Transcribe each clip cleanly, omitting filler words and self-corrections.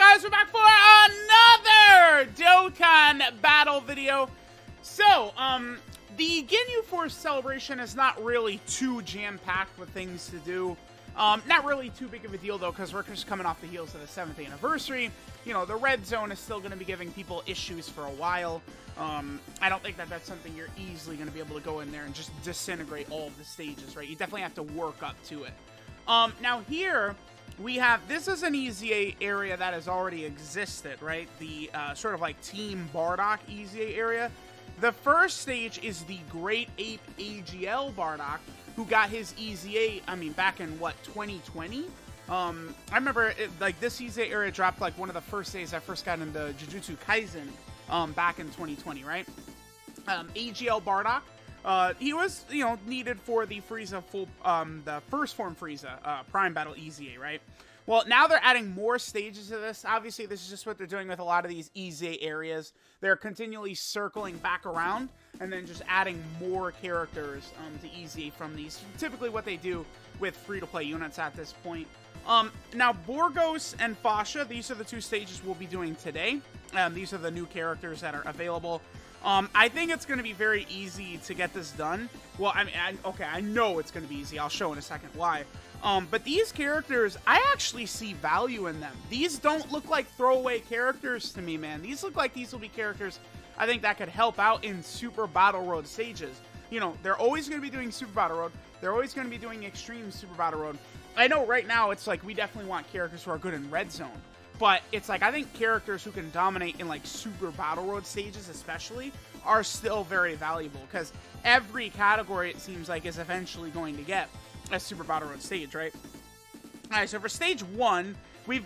guys, we're back for another Dokkan battle video. So, the Ginyu Force celebration is not really too jam-packed with things to do. Not really too big of a deal, though, because we're just coming off the heels of the 7th anniversary. You know, the red zone is still going to be giving people issues for a while. I don't think that that's something you're easily going to be able to go in there and just disintegrate all of the stages, right? You definitely have to work up to it. Now here, we have, this is an EZA area that has already existed, right? The sort of like Team BARDOCK EZA area. The first stage is the Great Ape AGL BARDOCK, who got his EZA, I mean, back in, what, 2020? I remember, like, this EZA area dropped, like, one of the first days I first got into Jujutsu Kaisen, back in 2020, right? AGL BARDOCK, he was, you know, needed for the Frieza full, the first form Frieza, Prime Battle EZA, right? Well, now they're adding more stages to this. Obviously, this is just what they're doing with a lot of these EZA areas. They're continually circling back around and then just adding more characters to EZA from these. Typically what they do with free-to-play units at this point. Now, BORGOS and Fasha, these are the two stages we'll be doing today. These are the new characters that are available. I think it's going to be very easy to get this done. Well, I mean, okay, I know it's going to be easy. I'll show in a second why. But these characters, I actually see value in them. These don't look like throwaway characters to me, man. These look like these will be characters I think that could help out in Super Battle Road stages. You know, they're always going to be doing Super Battle Road. They're always going to be doing Extreme Super Battle Road. I know right now it's like we definitely want characters who are good in Red Zone. But it's like, I think characters who can dominate in, like, Super Battle Road stages especially are still very valuable. Because every category, it seems like, is eventually going to get a Super Battle Road stage, right? Alright, so for stage 1,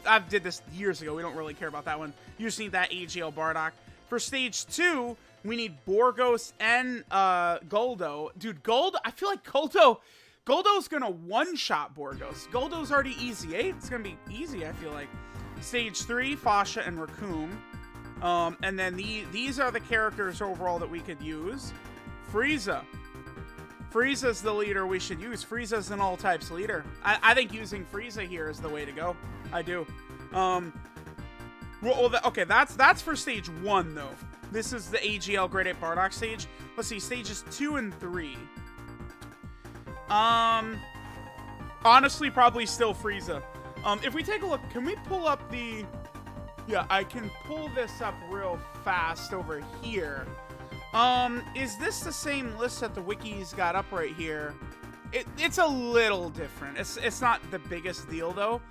I did this years ago. We don't really care about that one. You just need that AGL Bardock. For stage 2, we need BORGOS and Guldo. Dude, I feel like Guldo's gonna one-shot BORGOS. Guldo's already easy, eh? It's gonna be easy, I feel like. Stage 3, Fasha and Raccoon. And then these are the characters overall that we could use. Frieza. Frieza's the leader we should use. Frieza's an all-types leader. I think using Frieza here is the way to go. I do. Okay, that's for stage 1, though. This is the AGL Great Ape Bardock stage. Let's see, stages 2 and 3. Honestly, probably still Frieza. If we take a look, can we pull up the... Yeah, I can pull this up real fast over here. Is this the same list that the wikis got up right here? It's a little different. It's not the biggest deal, though.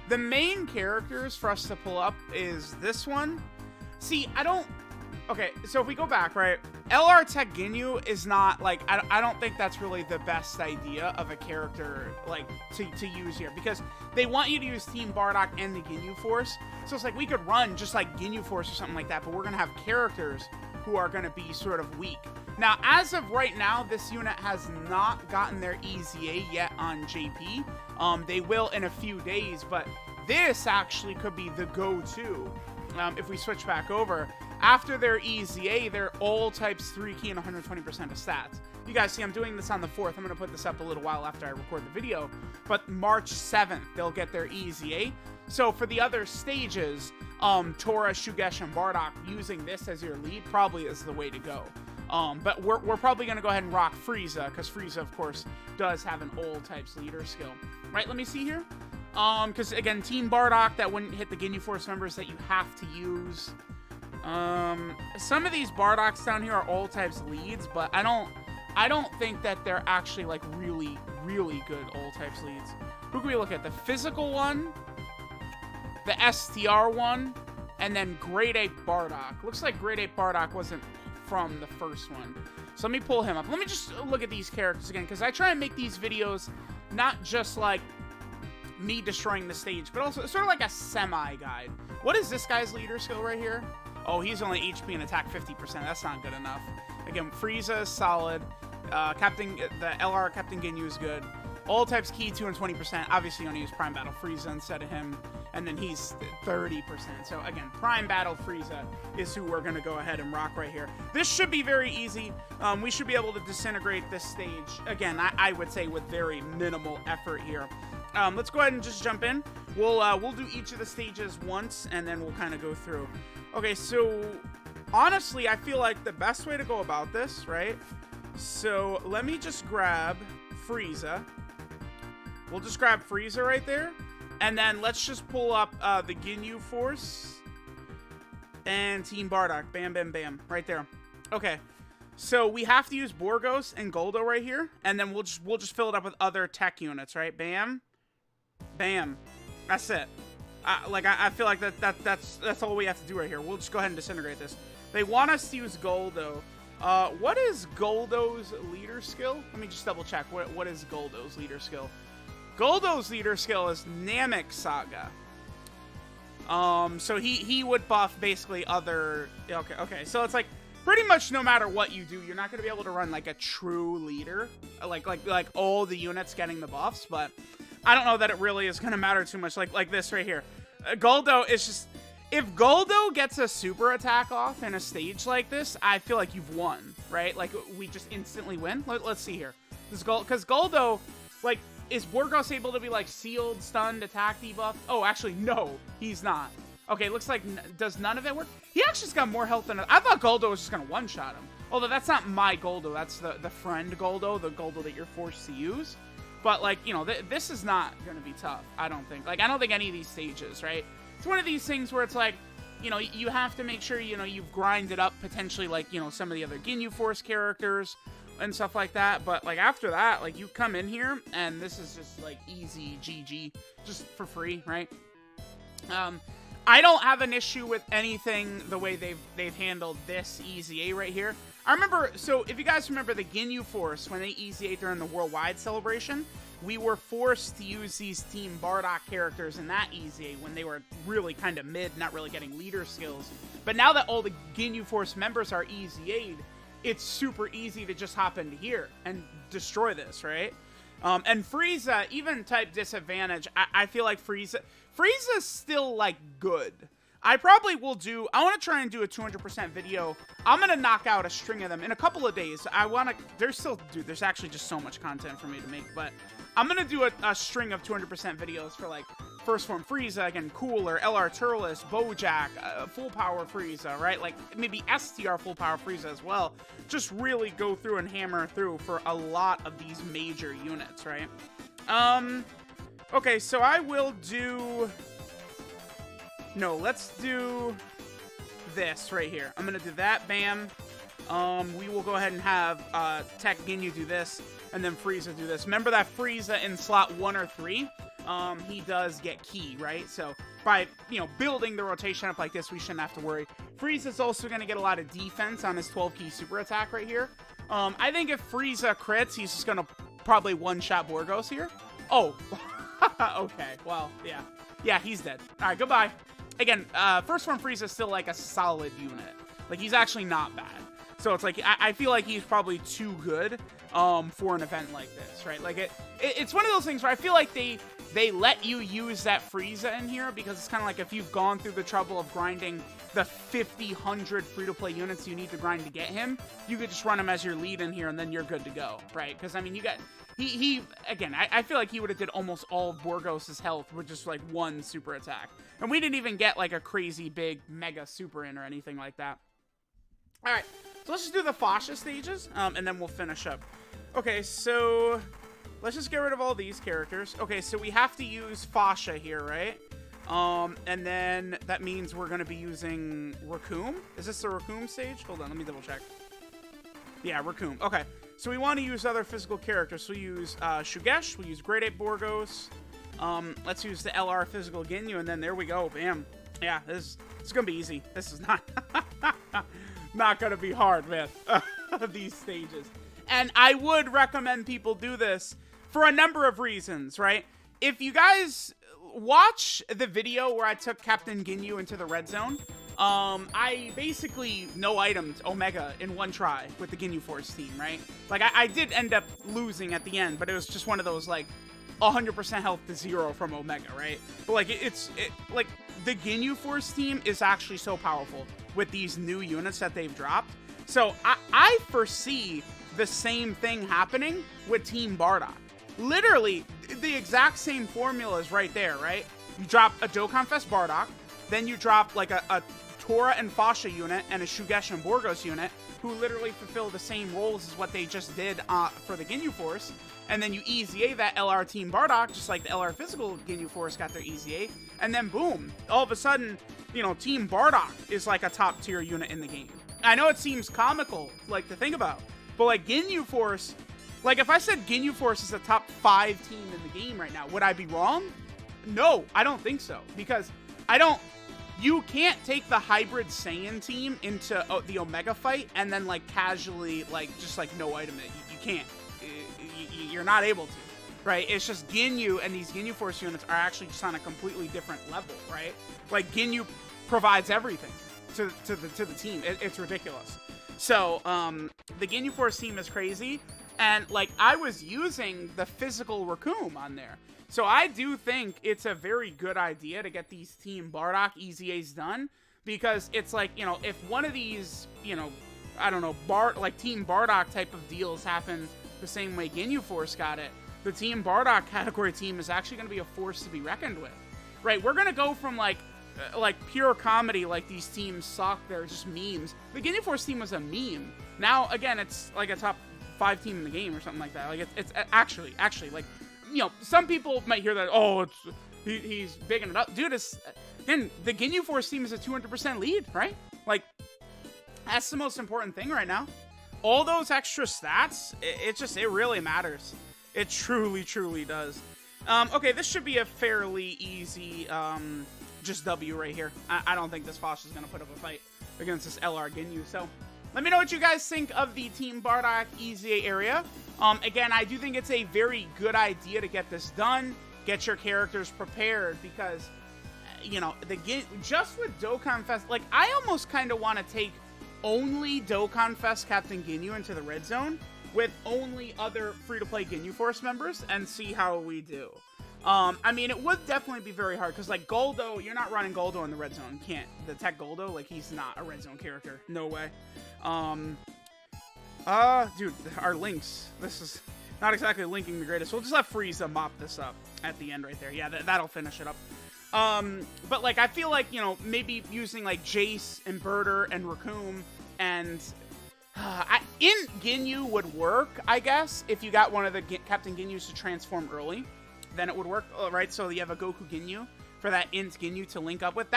The main characters for us to pull up is this one. See, okay, so if we go back, right, LR Tech Ginyu is not, like, I don't think that's really the best idea of a character, like, to use here, because they want you to use Team Bardock and the Ginyu Force, so it's like, we could run just like Ginyu Force or something like that, but we're gonna have characters who are gonna be sort of weak. Now, as of right now, this unit has not gotten their EZA yet on JP. They will in a few days, but this actually could be the go-to if we switch back over. After their EZA, they're all types 3 key and 120% of stats. You guys see, I'm doing this on the 4th. I'm going to put this up a little while after I record the video. But March 7th, they'll get their EZA. So for the other stages, Tora, Shugesh, and Bardock, using this as your lead probably is the way to go. But we're probably going to go ahead and rock Frieza, because Frieza, of course, does have an all types leader skill. Right, let me see here. Because, again, Team Bardock, that wouldn't hit the Ginyu Force members that you have to use. Some of these Bardocks down here are all types leads, but I don't think that they're actually, like, really, really good all types leads. Who can we look at? The physical one, the STR one, and then Great Ape Bardock. Looks like Great Ape Bardock wasn't from the first one. So let me pull him up. Let me just look at these characters again, because I try and make these videos not just like me destroying the stage, but also sort of like a semi-guide. What is this guy's leader skill right here? Oh, he's only HP and attack 50%. That's not good enough. Again, Frieza is solid. The LR Captain Ginyu is good. All types key 2 and 20%. Obviously, you want to use Prime Battle Frieza instead of him. And then he's 30%. So again, Prime Battle Frieza is who we're going to go ahead and rock right here. This should be very easy. We should be able to disintegrate this stage. Again, I would say with very minimal effort here. Let's go ahead and just jump in. we'll do each of the stages once, and then we'll kind of go through. Okay, so honestly, I feel like the best way to go about this, right? So let me just grab Frieza. We'll just grab Frieza right there, and then let's just pull up the Ginyu Force and Team Bardock. Bam, bam, bam, right there. Okay. So we have to use Borgos and Goldo right here, and then we'll just fill it up with other tech units, right? Bam, bam. That's it. I feel like that's all we have to do right here. We'll just go ahead and disintegrate this. They want us to use Goldo. What is Goldo's leader skill? Let me just double check. What is Goldo's leader skill? Goldo's leader skill is Namek Saga. So he would buff basically other. Okay. So it's like, pretty much no matter what you do, you're not going to be able to run like a true leader, like all the units getting the buffs, but I don't know that it really is going to matter too much. Like this right here. Goldo is just, if Goldo gets a super attack off in a stage like this, I feel like you've won, right? Like we just instantly win. Let's see here. Because Goldo, like, is Borgos able to be like sealed, stunned, attack debuff? Oh, actually, no, he's not. Okay, looks like, does none of it work? He actually's got more health than, I thought Goldo was just going to one-shot him. Although that's not my Goldo, that's the friend Goldo, the Goldo that you're forced to use. But, like, you know, this is not going to be tough, I don't think. Like, I don't think any of these stages, right? It's one of these things where it's like, you know, you have to make sure, you know, you've grinded up potentially, like, you know, some of the other Ginyu Force characters and stuff like that. But, like, after that, like, you come in here, and this is just, like, easy GG, just for free, right? I don't have an issue with anything the way they've handled this EZA right here. I remember, so if you guys remember the Ginyu Force, when they EZA during the Worldwide Celebration, we were forced to use these Team Bardock characters in that EZA when they were really kind of mid, not really getting leader skills. But now that all the Ginyu Force members are EZA'd, it's super easy to just hop into here and destroy this, right? And Frieza, even type disadvantage, I feel like Frieza's still, like, good. I probably will do, I want to try and do a 200% video. I'm going to knock out a string of them in a couple of days. I want to, there's actually just so much content for me to make, but I'm going to do a string of 200% videos for, like, First Form Frieza, again, Cooler, LR Turles, Bojack, Full Power Frieza, right? Like, maybe STR Full Power Frieza as well. Just really go through and hammer through for a lot of these major units, right? Okay, so I will do... No, let's do this right here. I'm going to do that, bam. We will go ahead and have Tech Ginyu do this, and then Frieza do this. Remember that Frieza in slot 1 or 3, he does get key, right? So by, you know, building the rotation up like this, we shouldn't have to worry. Frieza's also going to get a lot of defense on his 12-key super attack right here. I think if Frieza crits, he's just going to probably one-shot Borgos here. Oh, okay, well, yeah. Yeah, he's dead. All right, goodbye. Again, First Form Frieza is still, like, a solid unit. Like, he's actually not bad. So it's like, I feel like he's probably too good for an event like this, right? Like, it's one of those things where I feel like they let you use that Frieza in here because it's kind of like if you've gone through the trouble of grinding the 100 free-to-play units you need to grind to get him, you could just run him as your lead in here and then you're good to go, right? Because, I mean, you got... Again, I feel like he would have did almost all of Borgos' health with just, like, one super attack. And we didn't even get, like, a crazy big mega super in or anything like that. Alright, so let's just do the Fasha stages, and then we'll finish up. Okay, so let's just get rid of all these characters. Okay, so we have to use Fasha here, right? And then that means we're going to be using Raccoon. Is this the Raccoon stage? Hold on, let me double check. Yeah, Raccoon. Okay. So we want to use other physical characters. So we use Shugesh, we use Great Ape Borgos. Let's use the LR Physical Ginyu, and then there we go. Bam. Yeah, this is going to be easy. This is not going to be hard, man, these stages. And I would recommend people do this for a number of reasons, right? If you guys watch the video where I took Captain Ginyu into the red zone, I basically no-itemed Omega in one try with the Ginyu Force team, right? Like, I did end up losing at the end, but it was just one of those, like, 100% health to 0 from Omega, right? But, like, like, the Ginyu Force team is actually so powerful with these new units that they've dropped. So, I foresee the same thing happening with Team Bardock. Literally, the exact same formula is right there, right? You drop a Dokkan Fest Bardock, then you drop like a Tora and Fasha unit and a Shugesh and Borgos unit, who literally fulfill the same roles as what they just did for the Ginyu Force, and then you EZA that LR Team Bardock, just like the LR Physical Ginyu Force got their EZA, and then boom, all of a sudden, you know, Team Bardock is like a top tier unit in the game. I know it seems comical, like, to think about, but like Ginyu Force, like if I said Ginyu Force is a top 5 team in the game right now, would I be wrong? No, I don't think so, because you can't take the hybrid Saiyan team into the Omega fight and then like casually like just like no item it. You can't. You're not able to, right? It's just Ginyu, and these Ginyu Force units are actually just on a completely different level, right? Like Ginyu provides everything to the team. It's ridiculous. So the Ginyu Force team is crazy, and like I was using the physical Raccoon on there. So I do think it's a very good idea to get these Team Bardock EZAs done, because it's like, you know, if one of these, you know, I don't know, like Team Bardock type of deals happen the same way Ginyu Force got it, the Team Bardock category team is actually going to be a force to be reckoned with, right? We're going to go from like pure comedy, like these teams suck, they're just memes. The Ginyu Force team was a meme. Now, again, it's like a top 5 team in the game or something like that. Like it's actually like, you know, some people might hear that, oh, he's bigging it up. Dude, again, the Ginyu Force team is a 200% lead, right? Like, that's the most important thing right now. All those extra stats, it really matters. It truly, truly does. Okay, this should be a fairly easy, just W right here. I don't think this Fasha is going to put up a fight against this LR Ginyu, so let me know what you guys think of the Team Bardock EZA area. Again, I do think it's a very good idea to get this done, get your characters prepared, because, you know, just with Dokkan Fest, like, I almost kind of want to take only Dokkan Fest Captain Ginyu into the red zone with only other free-to-play Ginyu Force members and see how we do. I mean, it would definitely be very hard, because, like, Goldo, you're not running Goldo in the red zone. You can't. The Tech Goldo, like, he's not a red zone character. No way. Dude, our links. This is not exactly linking the greatest. We'll just let Frieza mop this up at the end right there. Yeah, that'll finish it up. But, like, I feel like, you know, maybe using, like, Jace and Birder and Raccoon and in Ginyu would work, I guess, if you got one of the Captain Ginyus to transform early. Then it would work, right? So you have a Goku Ginyu for that Int Ginyu to link up with.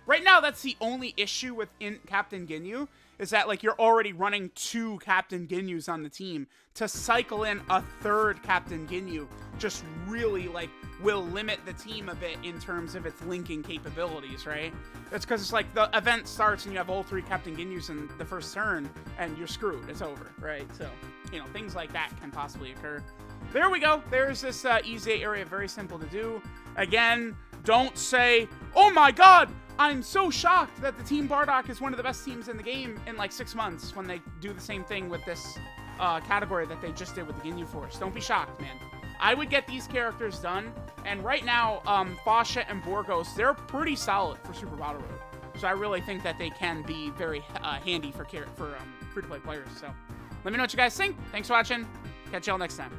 Right now, that's the only issue with Int Captain Ginyu, is that, like, you're already running 2 Captain Ginyus on the team. To cycle in a 3rd Captain Ginyu just really, like, will limit the team a bit in terms of its linking capabilities, right? That's because it's like the event starts and you have all 3 Captain Ginyus in the first turn, and you're screwed. It's over, right? So, you know, things like that can possibly occur. There we go. There's this EZA area. Very simple to do. Again, don't say, oh my god, I'm so shocked that the Team Bardock is one of the best teams in the game in like 6 months, when they do the same thing with this category that they just did with the Ginyu Force. Don't be shocked, man. I would get these characters done, and right now, Fasha and Borgos, they're pretty solid for Super Battle Road. So I really think that they can be very handy for free-to-play players. So let me know what you guys think. Thanks for watching. Catch y'all next time.